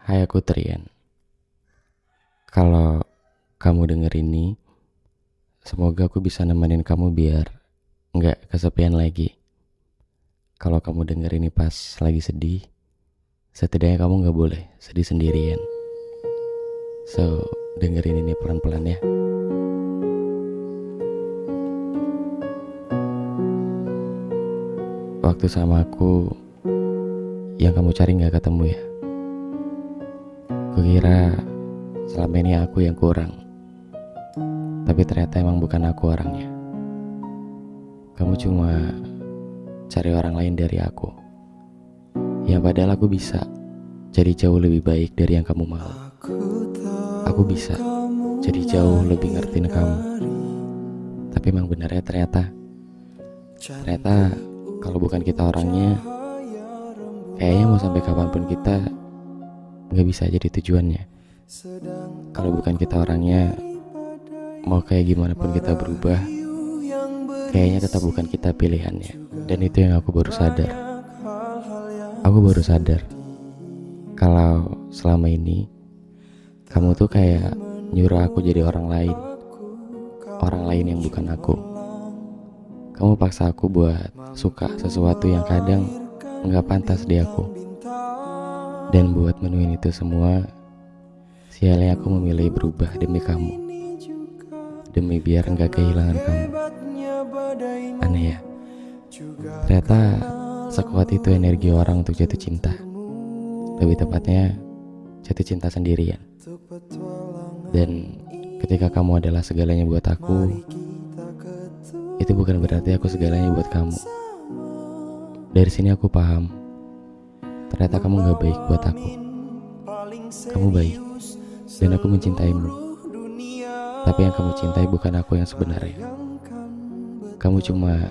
Hai, aku Trian. Kalau kamu denger ini, semoga aku bisa nemenin kamu biar nggak kesepian lagi. Kalau kamu denger ini pas lagi sedih, setidaknya kamu nggak boleh sedih sendirian. So, dengerin ini pelan-pelan ya. Waktu sama aku, yang kamu cari nggak ketemu ya. Kukira selama ini aku yang kurang, tapi ternyata emang bukan aku orangnya. Kamu cuma cari orang lain dari aku, yang padahal aku bisa jadi jauh lebih baik dari yang kamu mau. Aku bisa jadi jauh lebih ngertiin kamu. Tapi emang benarnya ternyata kalau bukan kita orangnya, kayaknya mau sampai kapanpun kita gak bisa jadi tujuannya. Kalau bukan kita orangnya, mau kayak gimana pun kita berubah, kayaknya tetap bukan kita pilihannya. Dan itu yang aku baru sadar. Aku baru sadar kalau selama ini kamu tuh kayak nyuruh aku jadi orang lain. Orang lain yang bukan aku. Kamu paksa aku buat suka sesuatu yang kadang gak pantas di aku. Dan buat menuin itu semua, sialnya aku memilih berubah demi kamu. Demi biar gak kehilangan kamu. Aneh ya. Ternyata sekuat itu energi orang untuk jatuh cinta. Lebih tepatnya jatuh cinta sendirian. Dan ketika kamu adalah segalanya buat aku, itu bukan berarti aku segalanya buat kamu. Dari sini aku paham, ternyata kamu gak baik buat aku. Kamu baik, dan aku mencintaimu. Tapi yang kamu cintai bukan aku yang sebenarnya. Kamu cuma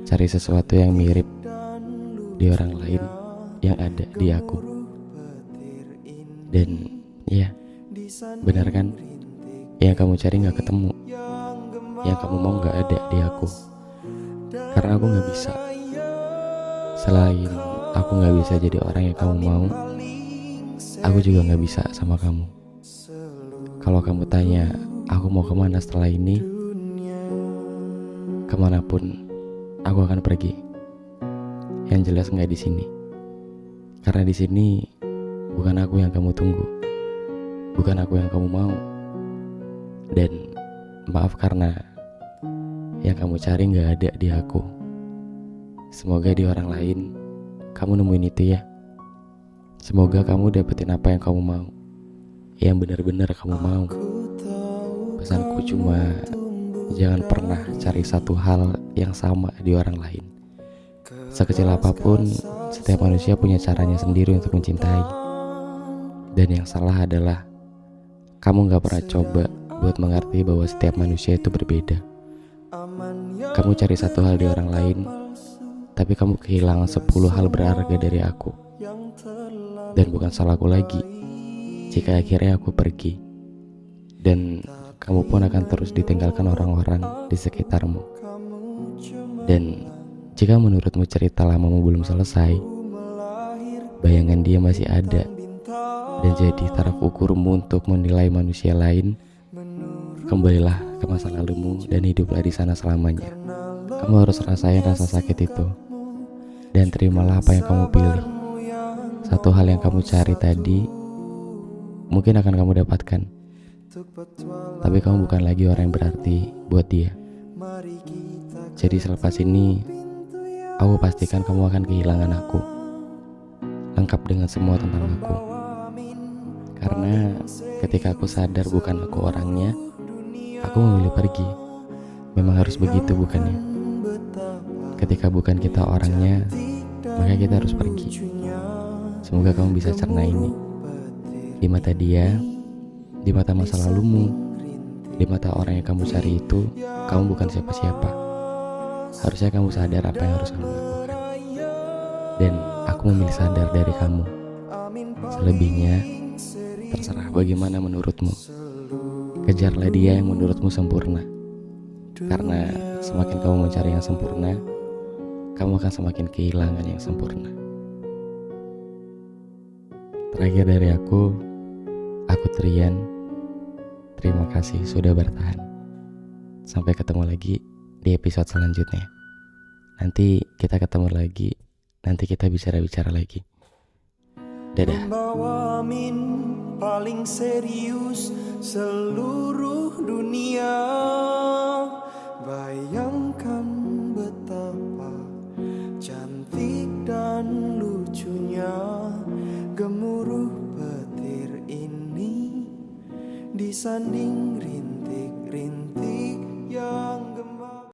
cari sesuatu yang mirip di orang lain yang ada di aku. Dan ya, benar kan? Yang kamu cari gak ketemu. Yang kamu mau gak ada di aku. Karena aku gak bisa. Selain aku gak bisa jadi orang yang kamu mau, aku juga gak bisa sama kamu. Kalau kamu tanya aku mau kemana setelah ini, kemanapun aku akan pergi. Yang jelas gak di sini. Karena di sini bukan aku yang kamu tunggu, bukan aku yang kamu mau. Dan maaf karena yang kamu cari gak ada di aku. Semoga di orang lain kamu nemuin itu ya. Semoga kamu dapetin apa yang kamu mau, yang benar-benar kamu mau. Pesanku cuma jangan pernah cari satu hal yang sama di orang lain. Sekecil apapun, setiap manusia punya caranya sendiri untuk mencintai. Dan yang salah adalah kamu gak pernah coba buat mengerti bahwa setiap manusia itu berbeda. Kamu cari satu hal di orang lain, tapi kamu kehilangan 10 hal berharga dari aku. Dan bukan salahku lagi jika akhirnya aku pergi. Dan kamu pun akan terus ditinggalkan orang-orang di sekitarmu. Dan jika menurutmu cerita lamamu belum selesai, bayangan dia masih ada dan jadi taraf ukurmu untuk menilai manusia lain, kembalilah ke masa lalumu dan hiduplah di sana selamanya. Kamu harus rasain rasa sakit itu dan terimalah apa yang kamu pilih. Satu hal yang kamu cari tadi mungkin akan kamu dapatkan, tapi kamu bukan lagi orang yang berarti buat dia. Jadi selepas ini, aku pastikan kamu akan kehilangan aku, lengkap dengan semua tentang aku. Karena ketika aku sadar bukan aku orangnya, aku memilih pergi. Memang harus begitu bukannya? Ketika bukan kita orangnya, maka kita harus pergi. Semoga kamu bisa cerna ini. Di mata dia, di mata masa lalumu, di mata orang yang kamu cari itu, kamu bukan siapa-siapa. Harusnya kamu sadar apa yang harus kamu lakukan. Dan aku memilih sadar dari kamu. Selebihnya, terserah bagaimana menurutmu. Kejarlah dia yang menurutmu sempurna. Karena semakin kamu mencari yang sempurna, kamu akan semakin kehilangan yang sempurna. Terakhir dari aku Trian. Terima kasih sudah bertahan. Sampai ketemu lagi di episode selanjutnya. Nanti kita ketemu lagi. Nanti kita bicara-bicara lagi. Dadah. Membawa min paling serius seluruh dunia. Bayangkan betapa cantik dan lucunya gemuruh petir ini disanding